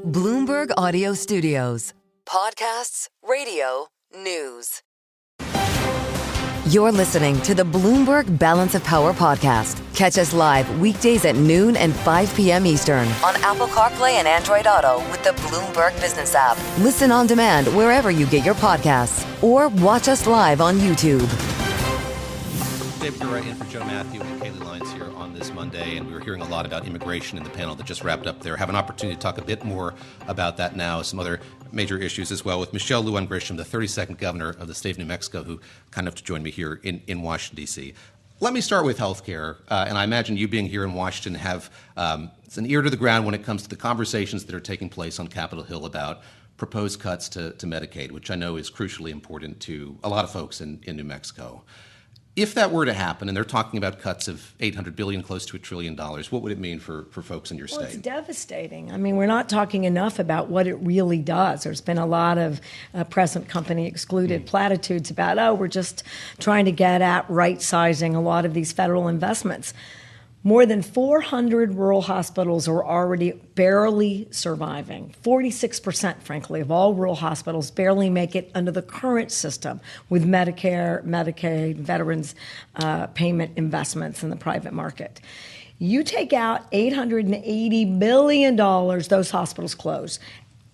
Bloomberg Audio Studios. Podcasts, radio, news. You're listening to the Bloomberg Balance of Power podcast. Catch us live weekdays at noon and 5 p.m. Eastern on Apple CarPlay and Android Auto with the Bloomberg Business app. Listen on demand wherever you get your podcasts or watch us live on YouTube. David Gura in for Joe Mathieu and Kailey Leinz here on this Monday, and we were hearing a lot about immigration in the panel that just wrapped up there. Have an opportunity to talk a bit more about that now, some other major issues as well, with Michelle Lujan Grisham, the 32nd governor of the state of New Mexico, who kind of to join me here in Washington, D.C. Let me start with health care, and I imagine you being here in Washington have it's an ear to the ground when it comes to the conversations that are taking place on Capitol Hill about proposed cuts to Medicaid, which I know is crucially important to a lot of folks in New Mexico. If that were to happen, and they're talking about cuts of $800 billion, close to $1 trillion, what would it mean for folks in your state? Well, it's devastating. I mean, we're not talking enough about what it really does. There's been a lot of present company excluded platitudes about, we're just trying to get at right-sizing a lot of these federal investments. More than 400 rural hospitals are already barely surviving. 46%, frankly, of all rural hospitals barely make it under the current system with Medicare, Medicaid, veterans payment investments in the private market. You take out $880 billion, those hospitals close.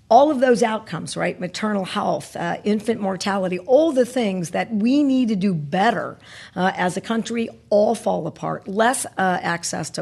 All of those outcomes, right? Maternal health, infant mortality, all the things that we need to do better as a country all fall apart. Less access to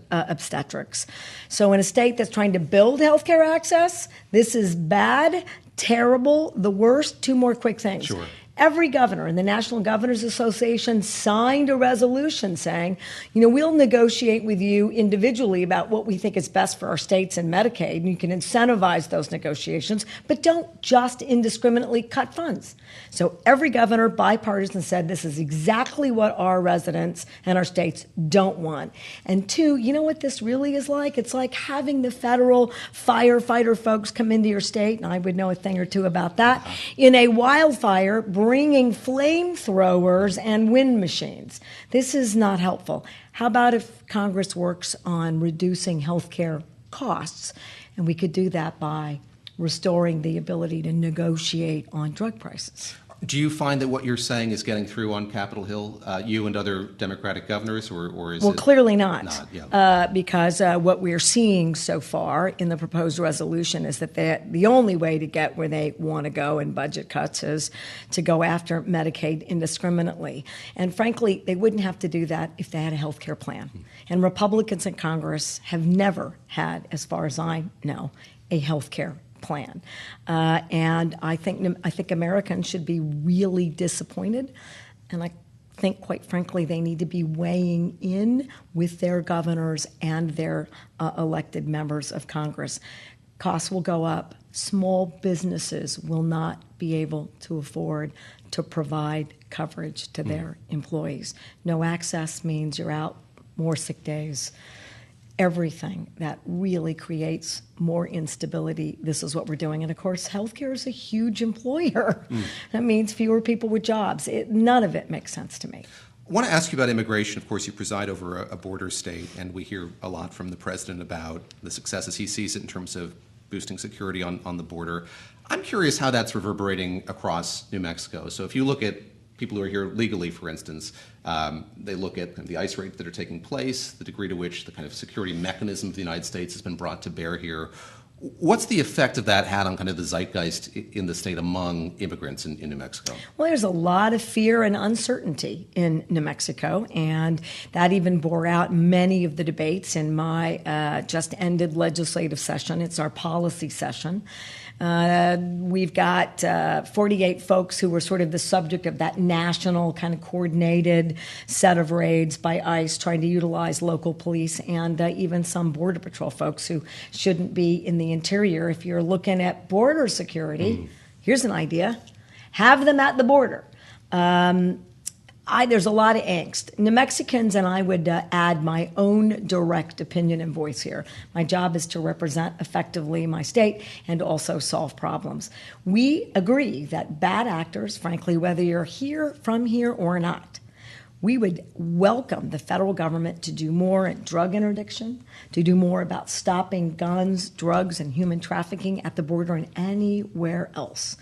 obstetrics. So in a state that's trying to build healthcare access, this is bad, terrible, the worst. Two more quick things. Sure. Every governor in the National Governors Association signed a resolution saying, we'll negotiate with you individually about what we think is best for our states and Medicaid, and you can incentivize those negotiations, but don't just indiscriminately cut funds. So every governor, bipartisan, said this is exactly what our residents and our states don't want. And two, you know what this really is like? It's like having the federal firefighter folks come into your state, and I would know a thing or two about that, in a wildfire, bringing flamethrowers and wind machines. This is not helpful. How about if Congress works on reducing healthcare costs? And we could do that by restoring the ability to negotiate on drug prices. Do you find that what you're saying is getting through on Capitol Hill, you and other Democratic governors, or is it? Well, clearly not, yeah. Because what we're seeing so far in the proposed resolution is that the only way to get where they want to go in budget cuts is to go after Medicaid indiscriminately. And frankly, they wouldn't have to do that if they had a health care plan. And Republicans in Congress have never had, as far as I know, a health care plan. And I think Americans should be really disappointed. And I think, quite frankly, they need to be weighing in with their governors and their elected members of Congress. Costs will go up. Small businesses will not be able to afford to provide coverage to their employees. No access means you're out more sick days. Everything that really creates more instability, this is what we're doing. And of course, healthcare is a huge employer. That means fewer people with jobs. None of it makes sense to me. I want to ask you about immigration. Of course, you preside over a border state, and we hear a lot from the president about the successes he sees in terms of boosting security on the border. I'm curious how that's reverberating across New Mexico. So if you look at people who are here legally, for instance, they look at the ICE raids that are taking place, the degree to which the kind of security mechanism of the United States has been brought to bear here. What's the effect of that had on kind of the zeitgeist in the state among immigrants in New Mexico? Well, there's a lot of fear and uncertainty in New Mexico, and that even bore out many of the debates in my just ended legislative session. It's our policy session. We've got 48 folks who were sort of the subject of that national kind of coordinated set of raids by ICE trying to utilize local police, and even some Border Patrol folks who shouldn't be in the interior. If you're looking at border security, here's an idea. Have them at the border. There's a lot of angst. New Mexicans, and I would add my own direct opinion and voice here. My job is to represent effectively my state and also solve problems. We agree that bad actors, frankly, whether you're here, from here, or not, We would welcome the federal government to do more in drug interdiction, to do more about stopping guns, drugs, and human trafficking at the border and anywhere else.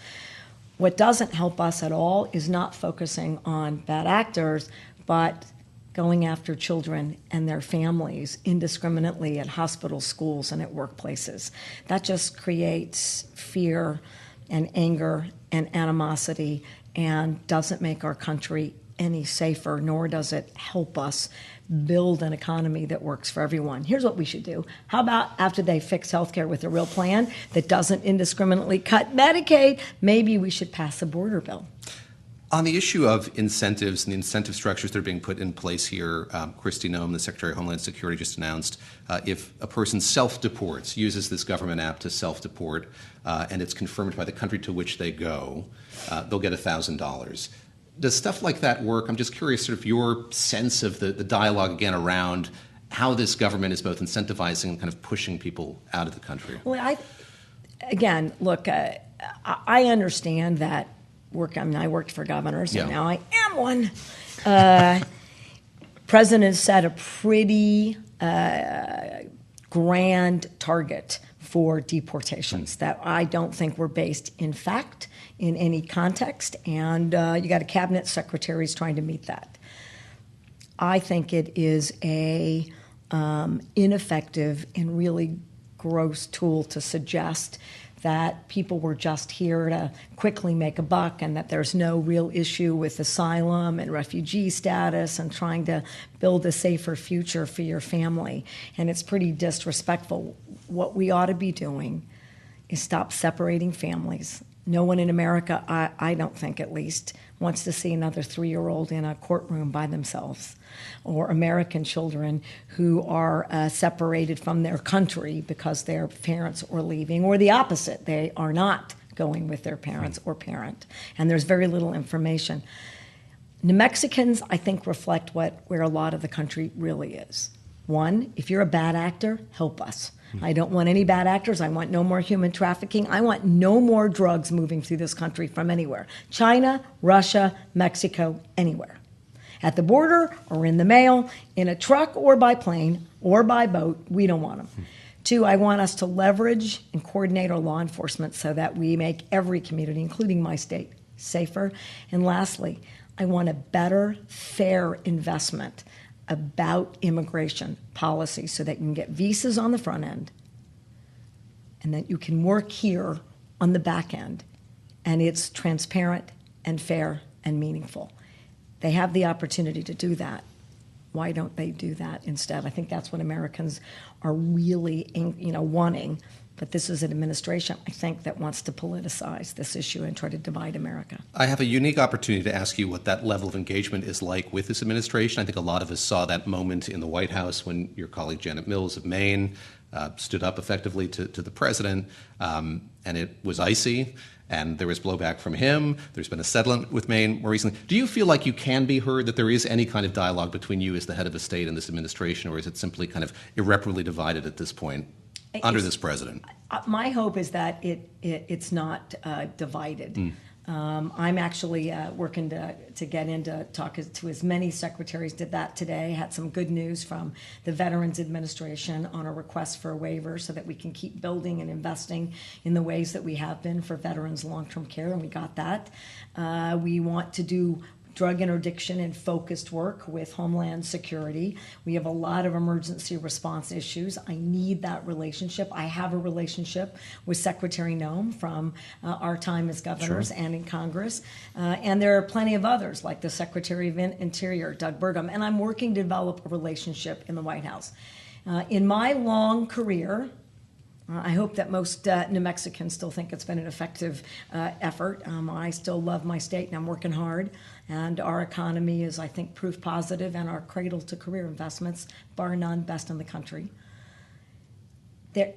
What doesn't help us at all is not focusing on bad actors, but going after children and their families indiscriminately at hospitals, schools, and at workplaces. That just creates fear and anger and animosity and doesn't make our country any safer, nor does it help us build an economy that works for everyone. Here's what we should do. How about after they fix healthcare with a real plan that doesn't indiscriminately cut Medicaid, maybe we should pass a border bill. On the issue of incentives and the incentive structures that are being put in place here, Kristi Noem, the Secretary of Homeland Security, just announced if a person self-deports, uses this government app to self-deport, and it's confirmed by the country to which they go, they'll get $1,000. Does stuff like that work? I'm just curious, sort of your sense of the dialogue, again, around how this government is both incentivizing and kind of pushing people out of the country. Well, I understand that I worked for governors, and now I am one. President set a pretty grand target for deportations that I don't think were based in fact in any context, and you got a cabinet secretaries trying to meet that. I think it is a ineffective and really gross tool to suggest that people were just here to quickly make a buck and that there's no real issue with asylum and refugee status and trying to build a safer future for your family. And it's pretty disrespectful. What we ought to be doing is stop separating families. No one in America, I don't think at least, wants to see another 3-year-old in a courtroom by themselves, or American children who are separated from their country because their parents are leaving, or the opposite, they are not going with their parents or parent, and there's very little information. New Mexicans, I think, reflect where a lot of the country really is. One, if you're a bad actor, help us. I don't want any bad actors. I want no more human trafficking. I want no more drugs moving through this country from anywhere. China, Russia, Mexico, anywhere. At the border or in the mail, in a truck or by plane or by boat, we don't want them. Two, I want us to leverage and coordinate our law enforcement so that we make every community, including my state, safer. And lastly, I want a better, fair investment about immigration policy so that you can get visas on the front end and that you can work here on the back end, and it's transparent and fair and meaningful. They have the opportunity to do that. Why don't they do that instead? I think that's what Americans are really, wanting. But this is an administration, I think, that wants to politicize this issue and try to divide America. I have a unique opportunity to ask you what that level of engagement is like with this administration. I think a lot of us saw that moment in the White House when your colleague Janet Mills of Maine stood up effectively to the president, and it was icy, and there was blowback from him. There's been a settlement with Maine more recently. Do you feel like you can be heard, that there is any kind of dialogue between you as the head of a state and this administration, or is it simply kind of irreparably divided at this point? Under this president? My hope is that it's not divided. I'm actually working to get in to talk to as many secretaries. Did that today. Had some good news from the Veterans Administration on a request for a waiver so that we can keep building and investing in the ways that we have been for veterans' long-term care, and we got that. We want to do drug interdiction and focused work with Homeland Security. We have a lot of emergency response issues. I need that relationship. I have a relationship with Secretary Noem from our time as governors and in Congress. And there are plenty of others, like the Secretary of Interior, Doug Burgum. And I'm working to develop a relationship in the White House. In my long career, I hope that most New Mexicans still think it's been an effective effort. I still love my state, and I'm working hard. And our economy is, I think, proof positive, and our cradle-to-career investments, bar none, best in the country.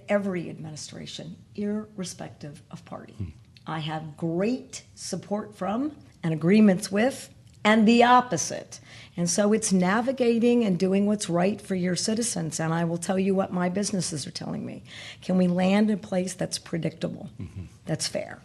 Every administration, irrespective of party, I have great support from and agreements with, and the opposite. And so it's navigating and doing what's right for your citizens. And I will tell you what my businesses are telling me. Can we land in a place that's predictable, that's fair?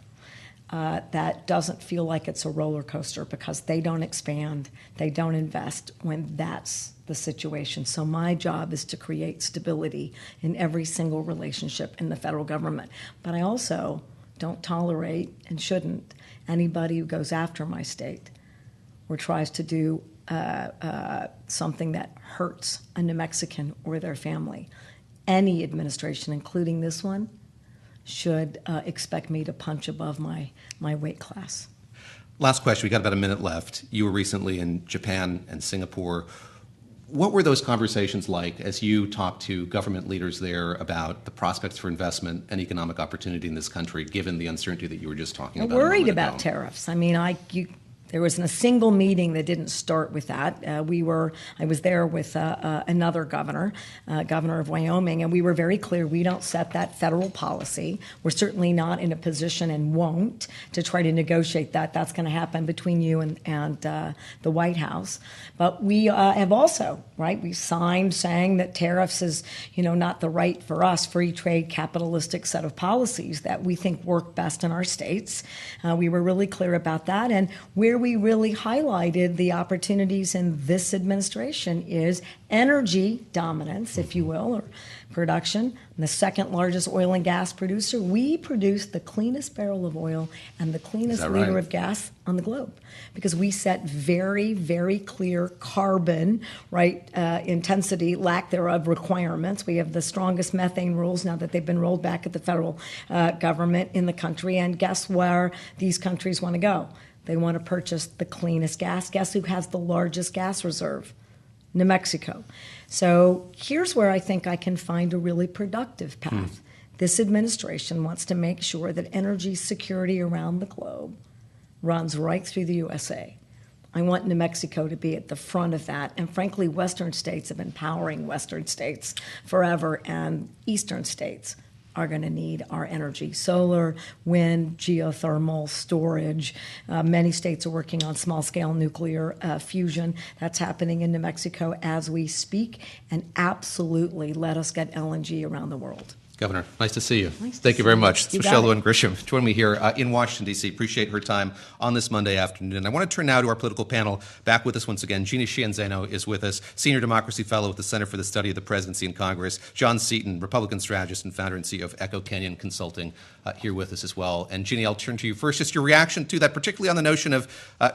that doesn't feel like it's a roller coaster, because they don't expand, they don't invest when that's the situation. So my job is to create stability in every single relationship in the federal government. But I also don't tolerate, and shouldn't, anybody who goes after my state or tries to do something that hurts a New Mexican or their family. Any administration, including this one, should expect me to punch above my weight class. Last question. We got about a minute left. You were recently in Japan and Singapore. What were those conversations like as you talked to government leaders there about the prospects for investment and economic opportunity in this country, given the uncertainty that you were just talking about? Worried about tariffs. I mean, there wasn't a single meeting that didn't start with that. I was there with another governor of Wyoming, and we were very clear we don't set that federal policy. We're certainly not in a position, and won't, to try to negotiate that. That's going to happen between you and the White House. But we have also, we signed saying that tariffs is, not the right for us, free trade, capitalistic set of policies that we think work best in our states. We were really clear about that, and where we really highlighted the opportunities in this administration is energy dominance, if you will, or production. The second largest oil and gas producer. We produce the cleanest barrel of oil and the cleanest liter of gas on the globe, because we set very, very clear carbon intensity, lack thereof, requirements. We have the strongest methane rules now that they've been rolled back at the federal government in the country. And guess where these countries want to go? They want to purchase the cleanest gas. Guess who has the largest gas reserve? New Mexico. So here's where I think I can find a really productive path. This administration wants to make sure that energy security around the globe runs right through the USA. I want New Mexico to be at the front of that. And frankly, Western states have been powering Western states forever, and Eastern states are going to need our energy. Solar, wind, geothermal, storage. Many states are working on small-scale nuclear fusion. That's happening in New Mexico as we speak. And absolutely, let us get LNG around the world. Governor, nice to see you. Thank you very much. It's Michelle Lewin Grisham. Join me here in Washington, D.C. Appreciate her time on this Monday afternoon. I want to turn now to our political panel. Back with us once again, Jeannie Scienzano is with us, Senior Democracy Fellow with the Center for the Study of the Presidency and Congress. John Seaton, Republican strategist and founder and CEO of Echo Canyon Consulting, here with us as well. And Jeannie, I'll turn to you first. Just your reaction to that, particularly on the notion of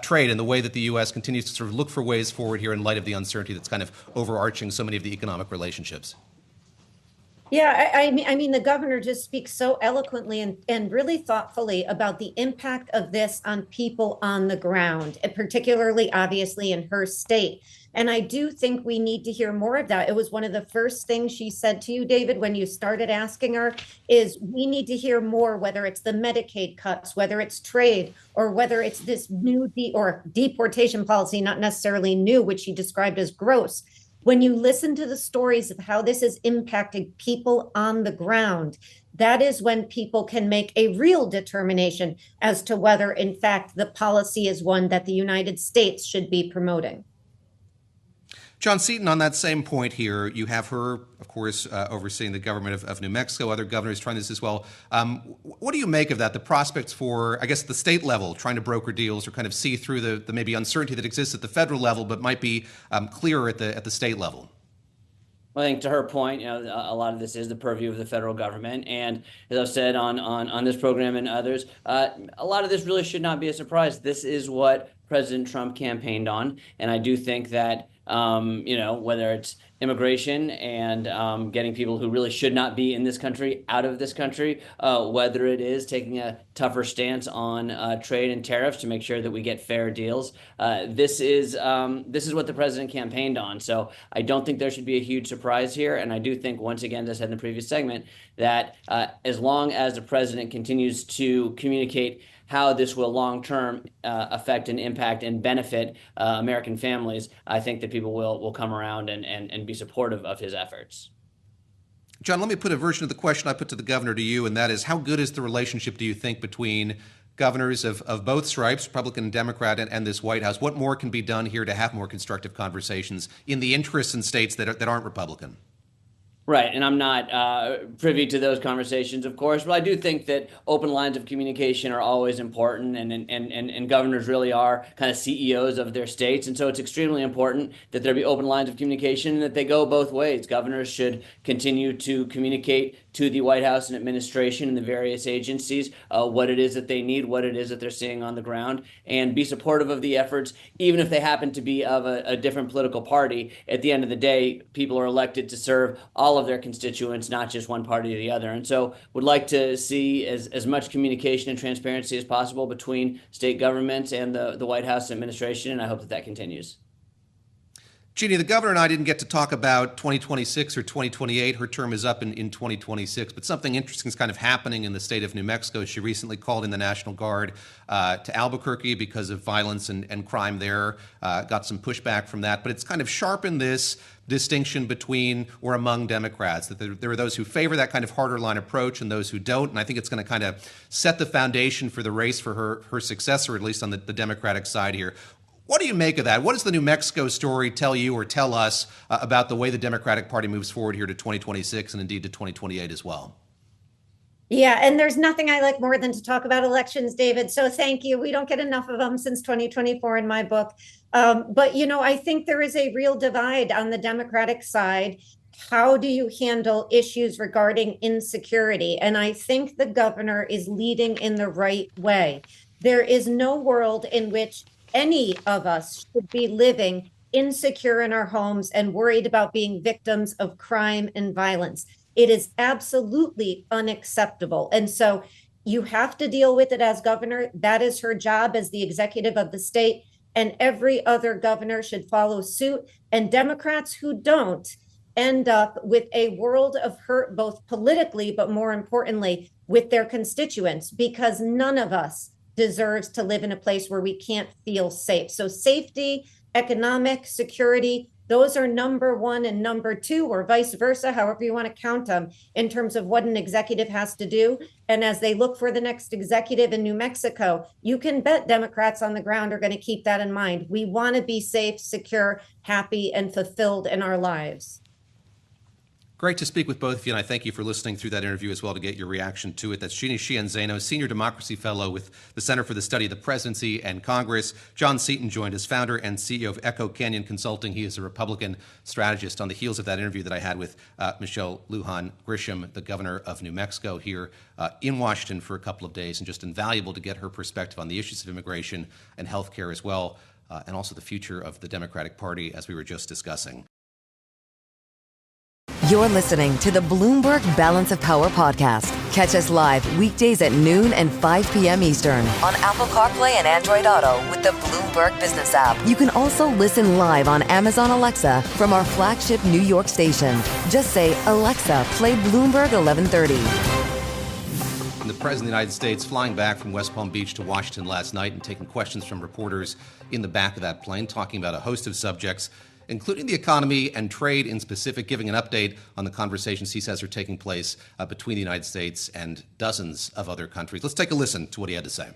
trade and the way that the U.S. continues to sort of look for ways forward here in light of the uncertainty that's kind of overarching so many of the economic relationships. Yeah, I mean, the governor just speaks so eloquently and really thoughtfully about the impact of this on people on the ground, and particularly, obviously, in her state. And I do think we need to hear more of that. It was one of the first things she said to you, David, when you started asking her, is we need to hear more, whether it's the Medicaid cuts, whether it's trade, or whether it's this new deportation policy, not necessarily new, which she described as gross. When you listen to the stories of how this is impacting people on the ground, that is when people can make a real determination as to whether, in fact, the policy is one that the United States should be promoting. John Seaton, on that same point here, you have her, of course, overseeing the government of New Mexico, other governors trying this as well. What do you make of that, the prospects for, I guess, the state level, trying to broker deals or kind of see through the maybe uncertainty that exists at the federal level, but might be clearer at the state level? Well, I think to her point, a lot of this is the purview of the federal government. And as I've said on this program and others, a lot of this really should not be a surprise. This is what President Trump campaigned on. And I do think that, whether it's immigration and getting people who really should not be in this country out of this country, whether it is taking a tougher stance on trade and tariffs to make sure that we get fair deals. This is what the president campaigned on. So I don't think there should be a huge surprise here. And I do think, once again, as I said in the previous segment, that as long as the president continues to communicate how this will long-term affect and impact and benefit American families, I think that people will come around and be supportive of his efforts. John, let me put a version of the question I put to the governor to you, and that is, how good is the relationship, do you think, between governors of both stripes, Republican and Democrat, and this White House? What more can be done here to have more constructive conversations in the interests in states that aren't Republican? Right, and I'm not privy to those conversations, of course, but I do think that open lines of communication are always important, and governors really are kind of CEOs of their states, and so it's extremely important that there be open lines of communication and that they go both ways. Governors should continue to communicate to the White House and administration and the various agencies what it is that they need, what it is that they're seeing on the ground, and be supportive of the efforts, even if they happen to be of a different political party. At the end of the day, people are elected to serve all of their constituents, not just one party or the other. And so would like to see as much communication and transparency as possible between state governments and the White House administration, and I hope that that continues. Jeannie, the governor and I didn't get to talk about 2026 or 2028. Her term is up in 2026, but something interesting is kind of happening in the state of New Mexico. She recently called in the National Guard to Albuquerque because of violence and crime there. Got some pushback from that, but it's kind of sharpened this distinction between or among Democrats, that there are those who favor that kind of harder line approach and those who don't. And I think it's going to kind of set the foundation for the race for her successor, at least on the Democratic side here. What do you make of that? What does the New Mexico story tell you or tell us about the way the Democratic Party moves forward here to 2026 and indeed to 2028 as well? Yeah, and there's nothing I like more than to talk about elections, David. So thank you. We don't get enough of them since 2024 in my book. But, I think there is a real divide on the Democratic side. How do you handle issues regarding insecurity? And I think the governor is leading in the right way. There is no world in which any of us should be living insecure in our homes and worried about being victims of crime and violence. It is absolutely unacceptable. And so you have to deal with it as governor. That is her job as the executive of the state. And every other governor should follow suit. And Democrats who don't end up with a world of hurt, both politically, but more importantly, with their constituents, because none of us deserves to live in a place where we can't feel safe. So safety, economic security, those are number one and number two, or vice versa, however you want to count them, in terms of what an executive has to do. And as they look for the next executive in New Mexico, you can bet Democrats on the ground are going to keep that in mind. We want to be safe, secure, happy, and fulfilled in our lives. Great to speak with both of you, and I thank you for listening through that interview as well to get your reaction to it. That's Jeannie Sheehan-Zaino, Senior Democracy Fellow with the Center for the Study of the Presidency and Congress. John Seaton joined as founder and CEO of Echo Canyon Consulting. He is a Republican strategist. On the heels of that interview that I had with Michelle Lujan Grisham, the governor of New Mexico, here in Washington for a couple of days, and just invaluable to get her perspective on the issues of immigration and health care as well, and also the future of the Democratic Party, as we were just discussing. You're listening to the Bloomberg Balance of Power podcast. Catch us live weekdays at noon and 5 p.m. Eastern on Apple CarPlay and Android Auto with the Bloomberg Business app. You can also listen live on Amazon Alexa from our flagship New York station. Just say, Alexa, play Bloomberg 1130. And the President of the United States flying back from West Palm Beach to Washington last night and taking questions from reporters in the back of that plane, talking about a host of subjects, including the economy and trade in specific, giving an update on the conversations he says are taking place between the United States and dozens of other countries. Let's take a listen to what he had to say.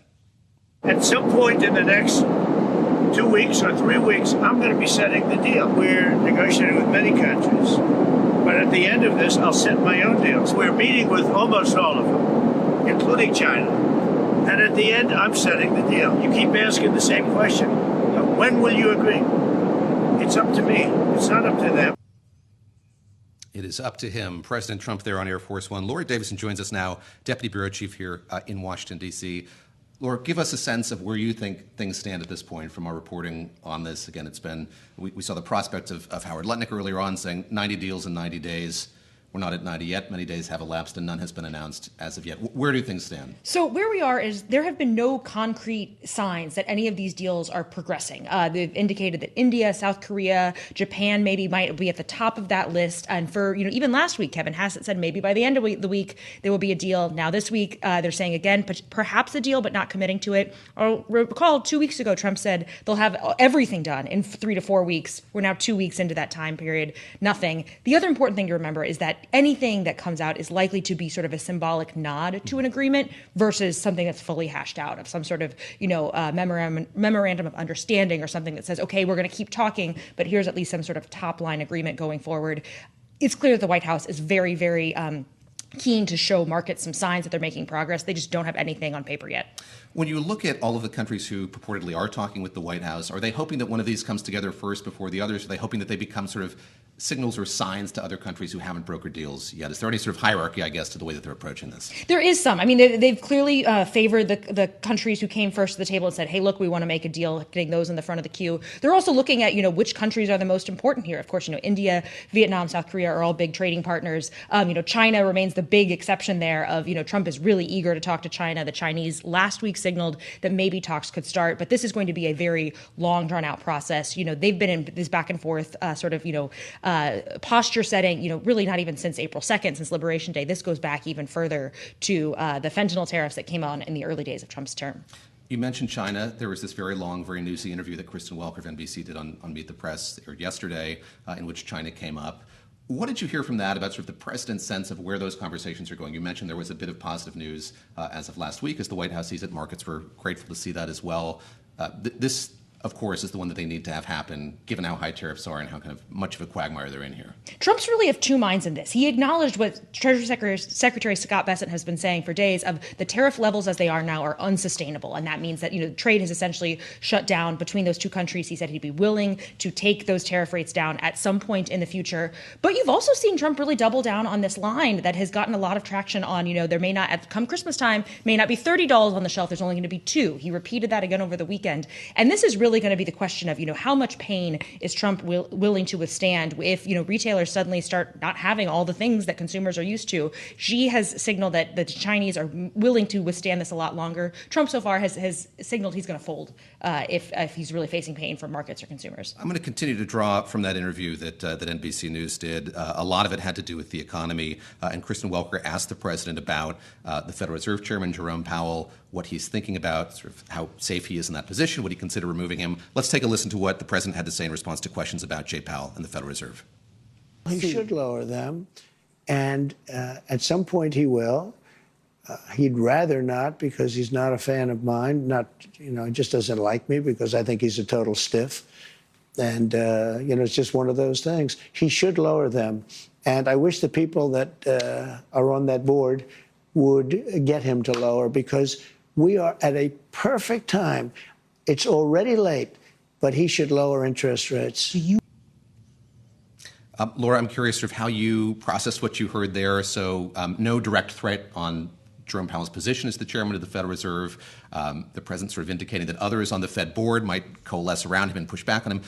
At some point in the next 2 weeks or 3 weeks, I'm going to be setting the deal. We're negotiating with many countries, but at the end of this, I'll set my own deals. We're meeting with almost all of them, including China. And at the end, I'm setting the deal. You keep asking the same question. When will you agree? It's up to me. It's not up to them. It is up to him. President Trump there on Air Force One. Laura Davison joins us now, Deputy Bureau Chief here in Washington, D.C. Laura, give us a sense of where you think things stand at this point from our reporting on this. Again, it's been, we saw the prospect of Howard Lutnick earlier on saying 90 deals in 90 days. We're not at 90 yet. Many days have elapsed and none has been announced as of yet. Where do things stand? So where we are is there have been no concrete signs that any of these deals are progressing. They've indicated that India, South Korea, Japan maybe might be at the top of that list. And for, even last week, Kevin Hassett said maybe by the end of the week, there will be a deal. Now this week, they're saying again, perhaps a deal, but not committing to it. Or recall 2 weeks ago, Trump said they'll have everything done in 3 to 4 weeks. We're now 2 weeks into that time period. Nothing. The other important thing to remember is that anything that comes out is likely to be sort of a symbolic nod to an agreement versus something that's fully hashed out, of some sort of, memorandum of understanding or something that says, okay, we're going to keep talking, but here's at least some sort of top line agreement going forward. it's clear that the White House is very, very keen to show markets some signs that they're making progress. They just don't have anything on paper yet. When you look at all of the countries who purportedly are talking with the White House, are they hoping that one of these comes together first before the others? Are they hoping that they become sort of signals or signs to other countries who haven't brokered deals yet? Is there any sort of hierarchy, I guess, to the way that they're approaching this? There is some. I mean, they've clearly favored the countries who came first to the table and said, hey, look, we want to make a deal, getting those in the front of the queue. They're also looking at, which countries are the most important here. Of course, India, Vietnam, South Korea are all big trading partners. China remains the big exception there of, Trump is really eager to talk to China. The Chinese last week signaled that maybe talks could start, but this is going to be a very long, drawn out process. They've been in this back and forth posture setting, really not even since April 2nd, since Liberation Day. This goes back even further to the fentanyl tariffs that came on in the early days of Trump's term. You mentioned China. There was this very long, very newsy interview that Kristen Welker of NBC did on Meet the Press yesterday in which China came up. What did you hear from that about sort of the president's sense of where those conversations are going? You mentioned there was a bit of positive news as of last week as the White House sees it. Markets were grateful to see that as well. This, of course, is the one that they need to have happen, given how high tariffs are and how kind of much of a quagmire they're in here. Trump's really of two minds in this. He acknowledged what Treasury Secretary Scott Bessent has been saying for days of the tariff levels as they are now are unsustainable. And that means that, trade has essentially shut down between those two countries. He said he'd be willing to take those tariff rates down at some point in the future. But you've also seen Trump really double down on this line that has gotten a lot of traction on, there may not, come Christmas time, may not be $30 on the shelf. There's only going to be $2. He repeated that again over the weekend. And this is really going to be the question of, how much pain is Trump willing to withstand if, retailers suddenly start not having all the things that consumers are used to. Xi has signaled that the Chinese are willing to withstand this a lot longer. Trump so far has signaled he's going to fold if he's really facing pain from markets or consumers. I'm going to continue to draw from that interview that NBC News did. A lot of it had to do with the economy. And Kristen Welker asked the president about the Federal Reserve Chairman, Jerome Powell, what he's thinking about, sort of how safe he is in that position. Would he consider removing him? Let's take a listen to what the president had to say in response to questions about Jay Powell and the Federal Reserve. He should lower them, and at some point he will. He'd rather not because he's not a fan of mine. He just doesn't like me because I think he's a total stiff. And, it's just one of those things. He should lower them. And I wish the people that are on that board would get him to lower because we are at a perfect time. It's already late, but he should lower interest rates. Laura, I'm curious sort of how you processed what you heard there. So no direct threat on Jerome Powell's position as the chairman of the Federal Reserve. The president sort of indicating that others on the Fed board might coalesce around him and push back on him.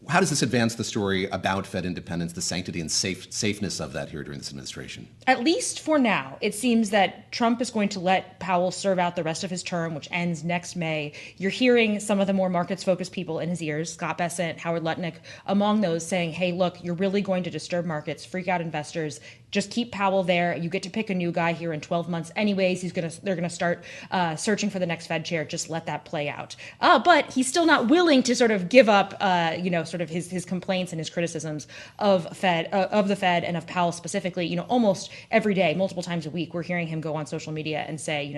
How does this advance the story about Fed independence, the sanctity and safeness of that here during this administration? At least for now, it seems that Trump is going to let Powell serve out the rest of his term, which ends next May. You're hearing some of the more markets-focused people in his ears, Scott Bessent, Howard Lutnick, among those saying, hey, look, you're really going to disturb markets, freak out investors. Just keep Powell there. You get to pick a new guy here in 12 months anyways. They're going to start searching for the next Fed chair. Just let that play out. But he's still not willing to sort of give up, sort of his complaints and his criticisms of the Fed and of Powell specifically. Almost every day, multiple times a week, we're hearing him go on social media and say,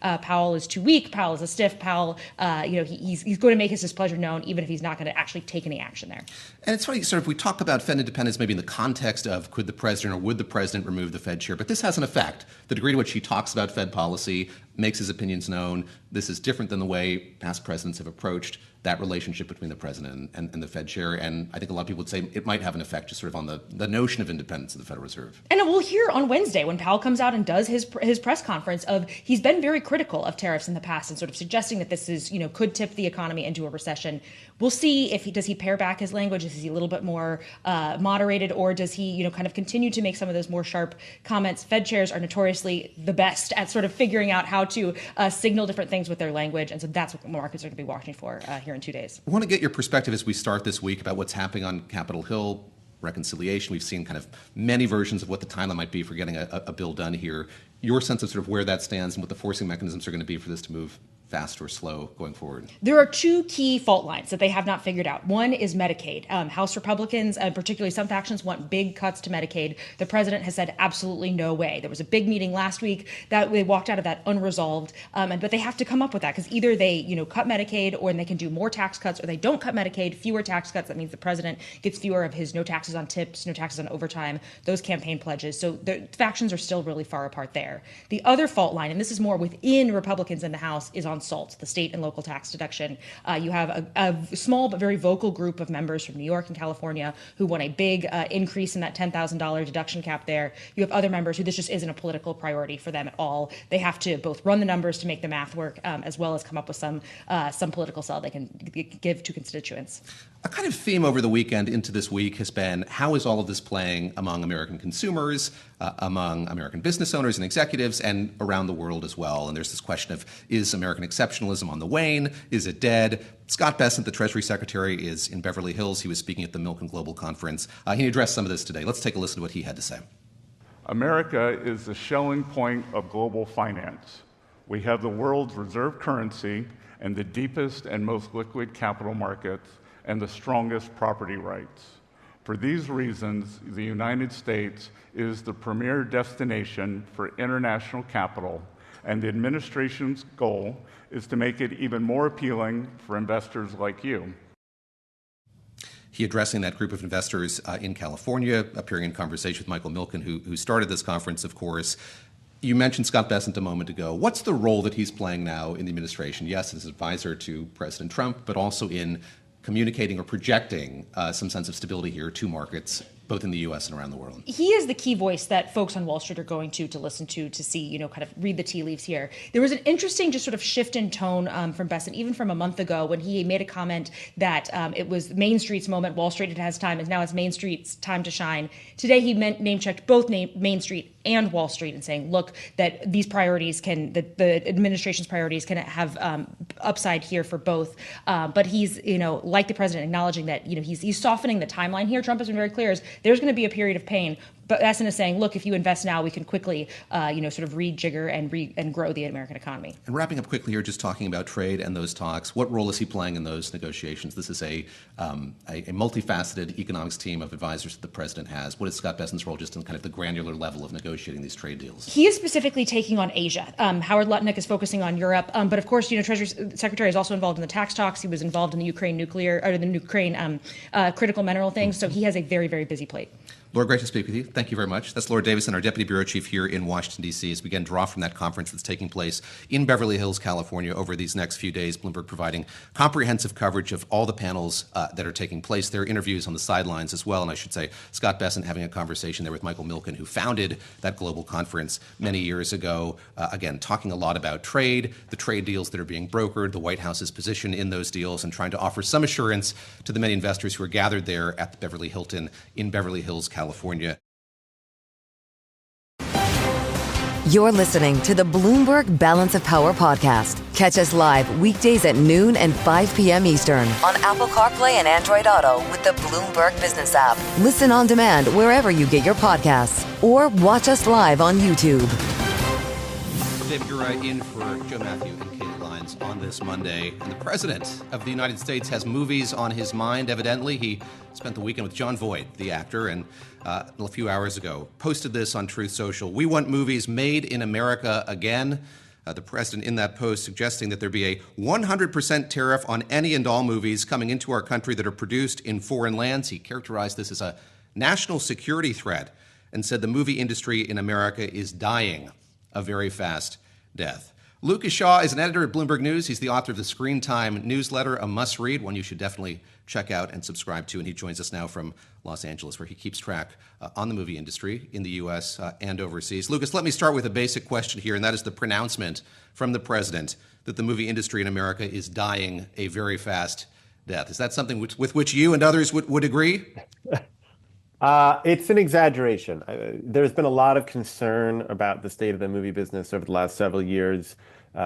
that Powell is too weak. Powell is a stiff. Powell, he's going to make his displeasure known, even if he's not going to actually take any action there. And it's funny, sort of, we talk about Fed independence maybe in the context of could the president or would the president remove the Fed chair, but this has an effect. The degree to which he talks about Fed policy, makes his opinions known. This is different than the way past presidents have approached that relationship between the president and the Fed chair. And I think a lot of people would say it might have an effect just sort of on the notion of independence of the Federal Reserve. And we'll hear on Wednesday when Powell comes out and does his press conference of he's been very critical of tariffs in the past and sort of suggesting that this is, could tip the economy into a recession. We'll see if does he pare back his language? Is he a little bit more moderated, or does he, kind of continue to make some of those more sharp comments? Fed chairs are notoriously the best at sort of figuring out how to signal different things with their language. And so that's what markets are going to be watching for here in 2 days. I want to get your perspective as we start this week about what's happening on Capitol Hill, reconciliation. We've seen kind of many versions of what the timeline might be for getting a bill done here. Your sense of sort of where that stands and what the forcing mechanisms are going to be for this to move fast or slow going forward? There are two key fault lines that they have not figured out. One is Medicaid. House Republicans, and particularly some factions, want big cuts to Medicaid. The president has said absolutely no way. There was a big meeting last week that they walked out of that unresolved, but they have to come up with that because either they cut Medicaid or they can do more tax cuts, or they don't cut Medicaid, fewer tax cuts. That means the president gets fewer of his no taxes on tips, no taxes on overtime, those campaign pledges. So the factions are still really far apart there. The other fault line, and this is more within Republicans in the House, is on SALT, the state and local tax deduction. You have a small but very vocal group of members from New York and California who want a big increase in that $10,000 deduction cap there. You have other members who this just isn't a political priority for them at all. They have to both run the numbers to make the math work, as well as come up with some political sell they can give to constituents. A kind of theme over the weekend into this week has been, how is all of this playing among American consumers, among American business owners and executives, and around the world as well? And there's this question of, is American exceptionalism on the wane? Is it dead? Scott Bessent, the Treasury Secretary, is in Beverly Hills. He was speaking at the Milken Global Conference. He addressed some of this today. Let's take a listen to what he had to say. America is the Schelling point of global finance. We have the world's reserve currency and the deepest and most liquid capital markets and the strongest property rights. For these reasons, the United States is the premier destination for international capital, and the administration's goal is to make it even more appealing for investors like you. He addressing that group of investors in California, appearing in conversation with Michael Milken, who started this conference, of course. You mentioned Scott Bessent a moment ago. What's the role that he's playing now in the administration? Yes, as advisor to President Trump, but also in communicating or projecting some sense of stability here to markets, both in the U.S. and around the world. He is the key voice that folks on Wall Street are going to listen to see, kind of read the tea leaves here. There was an interesting just sort of shift in tone from Bessent, even from a month ago, when he made a comment that it was Main Street's moment. Wall Street has time, and now it's Main Street's time to shine. Today, he name-checked both Main Street and Wall Street and saying, look, that these priorities that the administration's priorities can have upside here for both. But he's, like the president, acknowledging that, he's softening the timeline here. Trump has been very clear, there's going to be a period of pain. But Bessent is saying, look, if you invest now, we can quickly, sort of rejigger and grow the American economy. And wrapping up quickly here, just talking about trade and those talks, what role is he playing in those negotiations? This is a multifaceted economics team of advisors that the president has. What is Scott Bessent's role just in kind of the granular level of negotiating these trade deals? He is specifically taking on Asia. Howard Lutnick is focusing on Europe. But of course, Treasury Secretary is also involved in the tax talks. He was involved in the Ukraine critical mineral thing. So he has a very, very busy plate. Laura, great to speak with you. Thank you very much. That's Laura Davison, our Deputy Bureau Chief here in Washington, D.C. As we again draw from that conference that's taking place in Beverly Hills, California over these next few days, Bloomberg providing comprehensive coverage of all the panels that are taking place. There are interviews on the sidelines as well. And I should say, Scott Bessent having a conversation there with Michael Milken, who founded that global conference many years ago. Again, talking a lot about trade, the trade deals that are being brokered, the White House's position in those deals, and trying to offer some assurance to the many investors who are gathered there at the Beverly Hilton in Beverly Hills, California. You're listening to the Bloomberg Balance of Power podcast. Catch us live weekdays at noon and 5 p.m. Eastern on Apple CarPlay and Android Auto with the Bloomberg Business app. Listen on demand wherever you get your podcasts or watch us live on YouTube. Dave, you're in for Joe Mathieu and Kailey Leinz on this Monday. And the President of the United States has movies on his mind, evidently. He spent the weekend with Jon Voight, the actor, and a few hours ago posted this on Truth Social. We want movies made in America again. The president in that post suggesting that there be a 100% tariff on any and all movies coming into our country that are produced in foreign lands. He characterized this as a national security threat and said the movie industry in America is dying a very fast death. Lucas Shaw is an editor at Bloomberg News. He's the author of the Screen Time newsletter, a must-read, one you should definitely check out and subscribe to. And he joins us now from Los Angeles, where he keeps track on the movie industry in the U.S. And overseas. Lucas, let me start with a basic question here, and that is the pronouncement from the president that the movie industry in America is dying a very fast death. Is that something with which you and others would agree? It's an exaggeration. There's been a lot of concern about the state of the movie business over the last several years,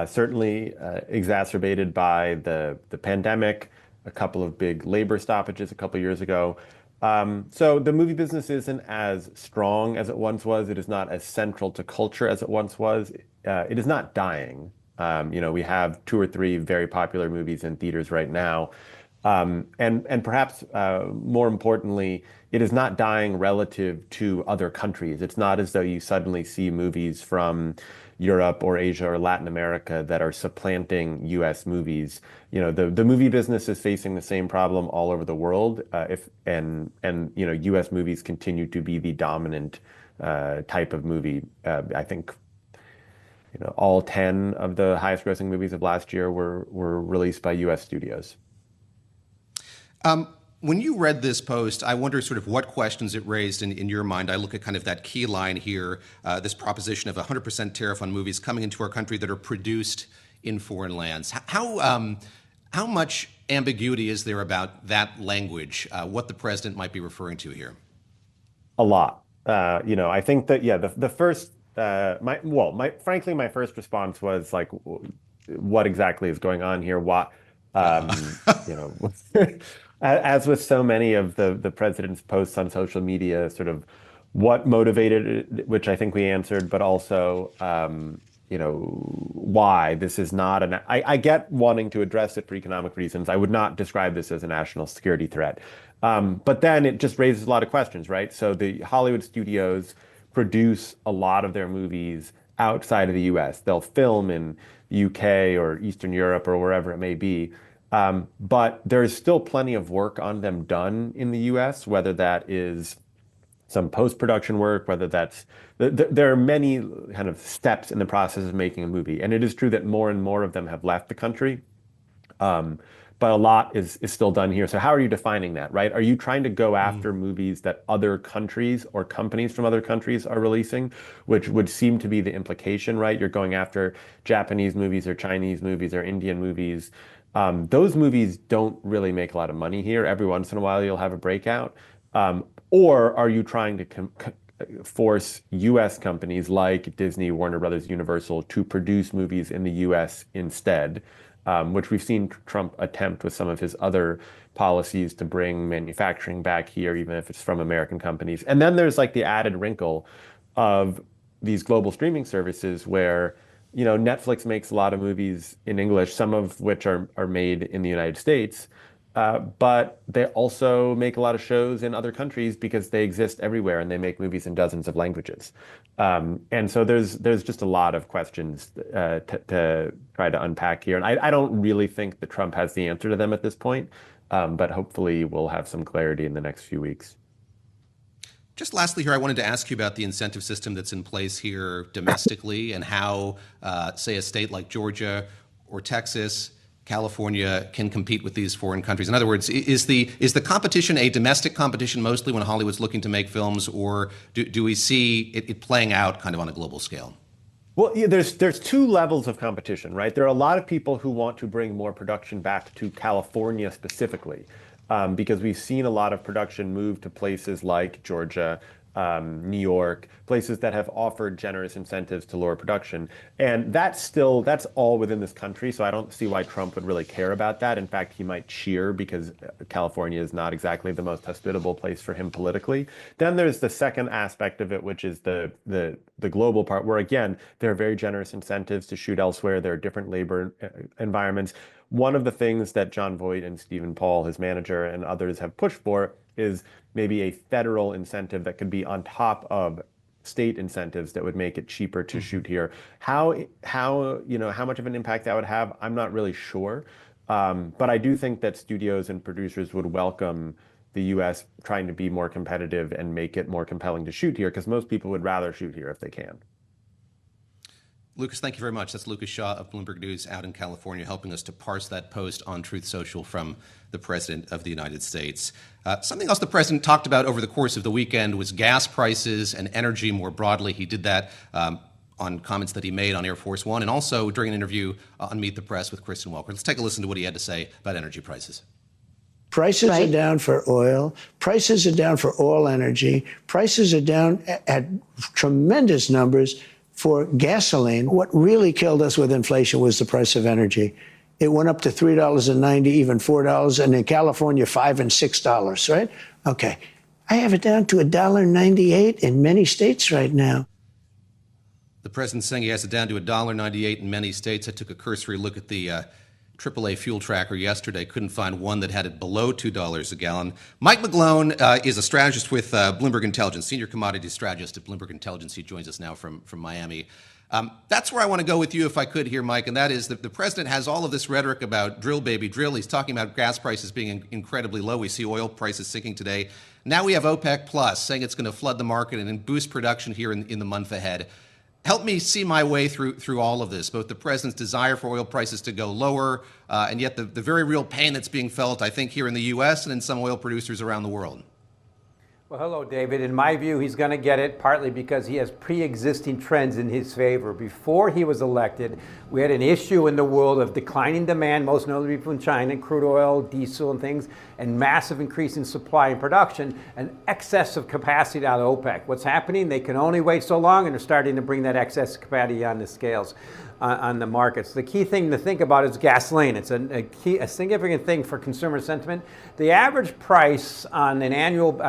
certainly exacerbated by the pandemic, a couple of big labor stoppages a couple of years ago. So the movie business isn't as strong as it once was. It is not as central to culture as it once was. It is not dying. We have 2 or 3 very popular movies in theaters right now. And perhaps more importantly, it is not dying relative to other countries. It's not as though you suddenly see movies from Europe or Asia or Latin America that are supplanting U.S. movies. The movie business is facing the same problem all over the world. U.S. movies continue to be the dominant type of movie. I think all 10 of the highest grossing movies of last year were released by U.S. studios. When you read this post, I wonder sort of what questions it raised in your mind. I look at kind of that key line here, this proposition of 100% tariff on movies coming into our country that are produced in foreign lands. How much ambiguity is there about that language, what the president might be referring to here? A lot. I think that, the first, frankly, my first response was like, what exactly is going on here? As with so many of the president's posts on social media, sort of what motivated it, which I think we answered, but also, why this is not I get wanting to address it for economic reasons. I would not describe this as a national security threat. But then it just raises a lot of questions, right? So the Hollywood studios produce a lot of their movies outside of the US. They'll film in the UK or Eastern Europe or wherever it may be. But there's still plenty of work on them done in the US, whether that is some post-production work, whether that's, there are many kind of steps in the process of making a movie. And it is true that more and more of them have left the country. But a lot is still done here. So how are you defining that, right? Are you trying to go after movies that other countries or companies from other countries are releasing, which would seem to be the implication, right? You're going after Japanese movies or Chinese movies or Indian movies. Those movies don't really make a lot of money here. Every once in a while, you'll have a breakout. Or are you trying to force U.S. companies like Disney, Warner Brothers, Universal to produce movies in the U.S. instead, which we've seen Trump attempt with some of his other policies to bring manufacturing back here, even if it's from American companies. And then there's like the added wrinkle of these global streaming services where Netflix makes a lot of movies in English, some of which are made in the United States, but they also make a lot of shows in other countries because they exist everywhere and they make movies in dozens of languages. And so there's just a lot of questions to try to unpack here. And I don't really think that Trump has the answer to them at this point, but hopefully we'll have some clarity in the next few weeks. Just lastly here, I wanted to ask you about the incentive system that's in place here domestically and how, say, a state like Georgia or Texas, California can compete with these foreign countries. In other words, is the competition a domestic competition mostly when Hollywood's looking to make films, or do we see it playing out kind of on a global scale? Well, there's 2 levels of competition, right? There are a lot of people who want to bring more production back to California specifically. Because we've seen a lot of production move to places like Georgia, New York, places that have offered generous incentives to lower production. And that's all within this country, so I don't see why Trump would really care about that. In fact, he might cheer because California is not exactly the most hospitable place for him politically. Then there's the second aspect of it, which is the global part, where again, there are very generous incentives to shoot elsewhere. There are different labor environments. One of the things that John Voight and Stephen Paul, his manager, and others have pushed for is maybe a federal incentive that could be on top of state incentives that would make it cheaper to shoot here. How much of an impact that would have, I'm not really sure. But I do think that studios and producers would welcome the U.S. trying to be more competitive and make it more compelling to shoot here, because most people would rather shoot here if they can. Lucas, thank you very much. That's Lucas Shaw of Bloomberg News out in California, helping us to parse that post on Truth Social from the President of the United States. Something else the President talked about over the course of the weekend was gas prices and energy more broadly. He did that on comments that he made on Air Force One and also during an interview on Meet the Press with Kristen Welker. Let's take a listen to what he had to say about energy prices. Prices are down for oil. Prices are down for all energy. Prices are down at tremendous numbers for gasoline. What really killed us with inflation was the price of energy. It went up to $3.90, even $4, and in California, $5 and $6, right? Okay. I have it down to $1.98 in many states right now. The president's saying he has it down to $1.98 in many states. I took a cursory look at the AAA fuel tracker yesterday. Couldn't find one that had it below $2 a gallon. Mike McGlone is a strategist with Bloomberg Intelligence, senior commodity strategist at Bloomberg Intelligence. He joins us now from Miami. That's where I want to go with you, if I could here, Mike, and that is that the president has all of this rhetoric about drill, baby, drill. He's talking about gas prices being incredibly low. We see oil prices sinking today. Now we have OPEC Plus saying it's going to flood the market and boost production here in the month ahead. Help me see my way through all of this, both the president's desire for oil prices to go lower, and yet the very real pain that's being felt, I think, here in the U.S. and in some oil producers around the world. Well, hello, David. In my view, he's going to get it partly because he has pre-existing trends in his favor. Before he was elected, we had an issue in the world of declining demand, most notably from China, crude oil, diesel and things, and massive increase in supply and production, and excess of capacity out of OPEC. What's happening? They can only wait so long, and they're starting to bring that excess capacity on the scales. On the markets. The key thing to think about is gasoline. It's a significant thing for consumer sentiment. The average price on a national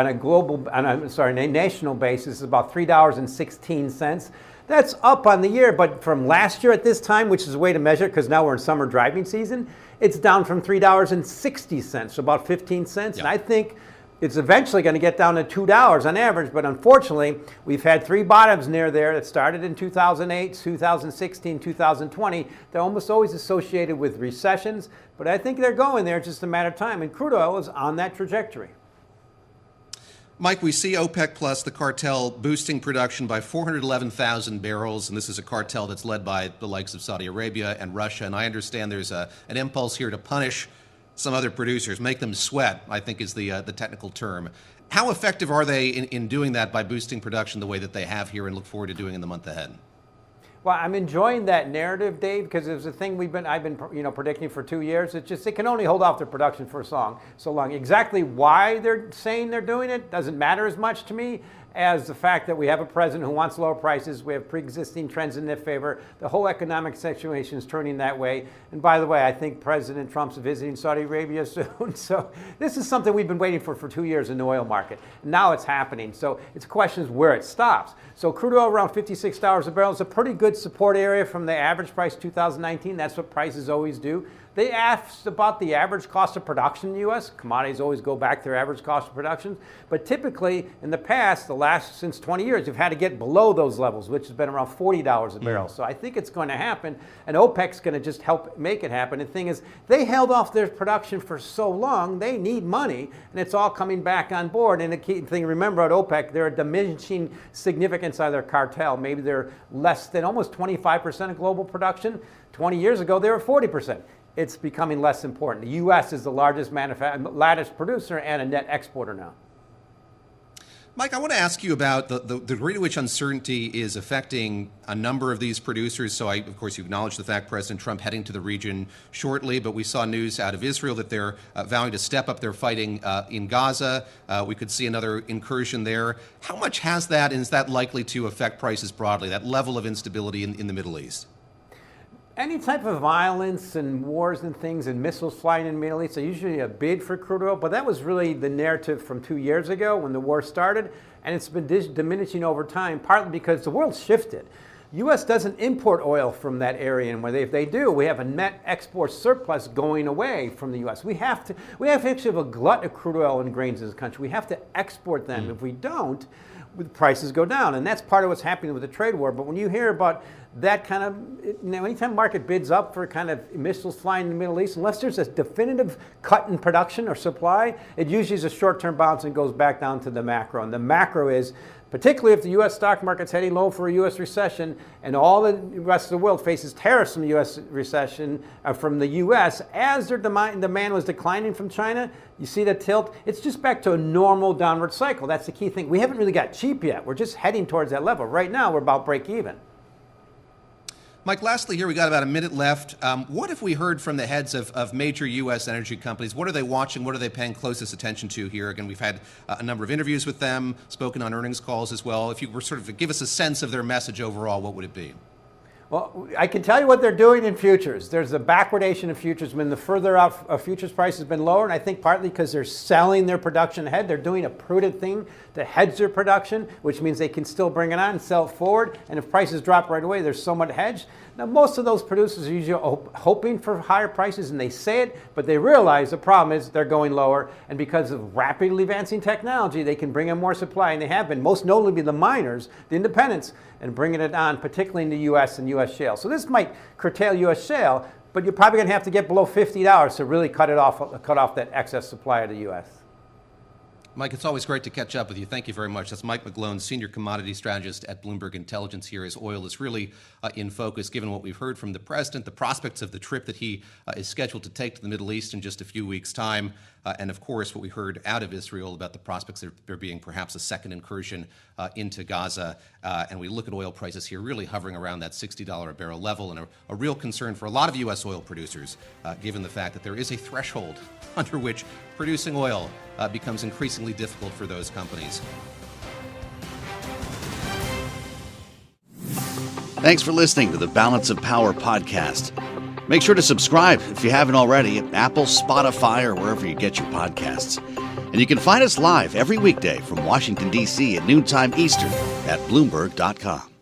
basis is about $3.16. That's up on the year, but from last year at this time, which is a way to measure because now we're in summer driving season, it's down from $3.60, so about 15 cents. Yeah. And I think it's eventually going to get down to $2 on average, but unfortunately, we've had three bottoms near there that started in 2008, 2016, 2020. They're almost always associated with recessions, but I think they're going there. It's just a matter of time, and crude oil is on that trajectory. Mike, we see OPEC Plus, the cartel, boosting production by 411,000 barrels, and this is a cartel that's led by the likes of Saudi Arabia and Russia, and I understand there's an impulse here to punish some other producers, make them sweat, I think is the technical term. How effective are they in doing that by boosting production the way that they have here and look forward to doing in the month ahead? Well, I'm enjoying that narrative, Dave, because it's a thing I've been predicting for 2 years. It's just they can only hold off their production for so long. Exactly why they're saying they're doing it doesn't matter as much to me as the fact that we have a president who wants lower prices. We have pre-existing trends in their favor. The whole economic situation is turning that way. And by the way, I think President Trump's visiting Saudi Arabia soon. So this is something we've been waiting for 2 years in the oil market. Now it's happening. So it's a question of where it stops. So crude oil around $56 a barrel is a pretty good support area from the average price 2019. That's what prices always do. They asked about the average cost of production in the U.S. Commodities always go back to their average cost of production. But typically, in the past, since 20 years, you've had to get below those levels, which has been around $40 a barrel. So I think it's going to happen, and OPEC's going to just help make it happen. The thing is, they held off their production for so long, they need money, and it's all coming back on board. And the key thing, remember at OPEC, they're a diminishing significance of their cartel. Maybe they're less than almost 25% of global production. 20 years ago, they were 40%. It's becoming less important. The U.S. is the largest producer and a net exporter now. Mike, I want to ask you about the degree to which uncertainty is affecting a number of these producers. So, of course, you acknowledge the fact President Trump heading to the region shortly, but we saw news out of Israel that they're vowing to step up their fighting in Gaza. We could see another incursion there. How much has that, and is that likely to affect prices broadly, that level of instability in the Middle East? Any type of violence and wars and things and missiles flying in the Middle East are usually a bid for crude oil, but that was really the narrative from 2 years ago when the war started, and it's been diminishing over time, partly because the world shifted. The U.S. doesn't import oil from that area, and if they do, we have a net export surplus going away from the U.S. We have actually have a glut of crude oil and grains in this country. We have to export them. If we don't, the prices go down, and that's part of what's happening with the trade war. But when you hear about that kind of, anytime market bids up for kind of missiles flying in the Middle East, unless there's a definitive cut in production or supply, it usually is a short-term bounce and goes back down to the macro. And the macro is, particularly if the U.S. stock market's heading low for a U.S. recession and all the rest of the world faces tariffs from the U.S. recession, from the U.S., as their demand was declining from China, you see the tilt. It's just back to a normal downward cycle. That's the key thing. We haven't really got cheap yet. We're just heading towards that level. Right now, we're about break even. Mike, lastly here, we got about a minute left. What have we heard from the heads of major U.S. energy companies? What are they watching? What are they paying closest attention to here? Again, we've had a number of interviews with them, spoken on earnings calls as well. If you were sort of to give us a sense of their message overall, what would it be? Well, I can tell you what they're doing in futures. There's a backwardation of futures. When the further out futures price has been lower, and I think partly because they're selling their production ahead. They're doing a prudent thing to hedge their production, which means they can still bring it on and sell it forward. And if prices drop right away, there's somewhat hedged. Now, most of those producers are usually hoping for higher prices, and they say it, but they realize the problem is they're going lower. And because of rapidly advancing technology, they can bring in more supply, and they have been, most notably the miners, the independents, and bringing it on, particularly in the U.S. and U.S. shale. So this might curtail U.S. shale, but you're probably going to have to get below $50 to really cut off that excess supply of the U.S. Mike, it's always great to catch up with you. Thank you very much. That's Mike McGlone, Senior Commodity Strategist at Bloomberg Intelligence here, as oil is really in focus, given what we've heard from the president, the prospects of the trip that he is scheduled to take to the Middle East in just a few weeks' time, and of course what we heard out of Israel about the prospects of there being perhaps a second incursion into Gaza. And we look at oil prices here really hovering around that $60 a barrel level, and a real concern for a lot of U.S. oil producers, given the fact that there is a threshold under which producing oil becomes increasingly difficult for those companies. Thanks for listening to the Balance of Power podcast. Make sure to subscribe if you haven't already at Apple, Spotify, or wherever you get your podcasts. And you can find us live every weekday from Washington, D.C. at noontime Eastern at Bloomberg.com.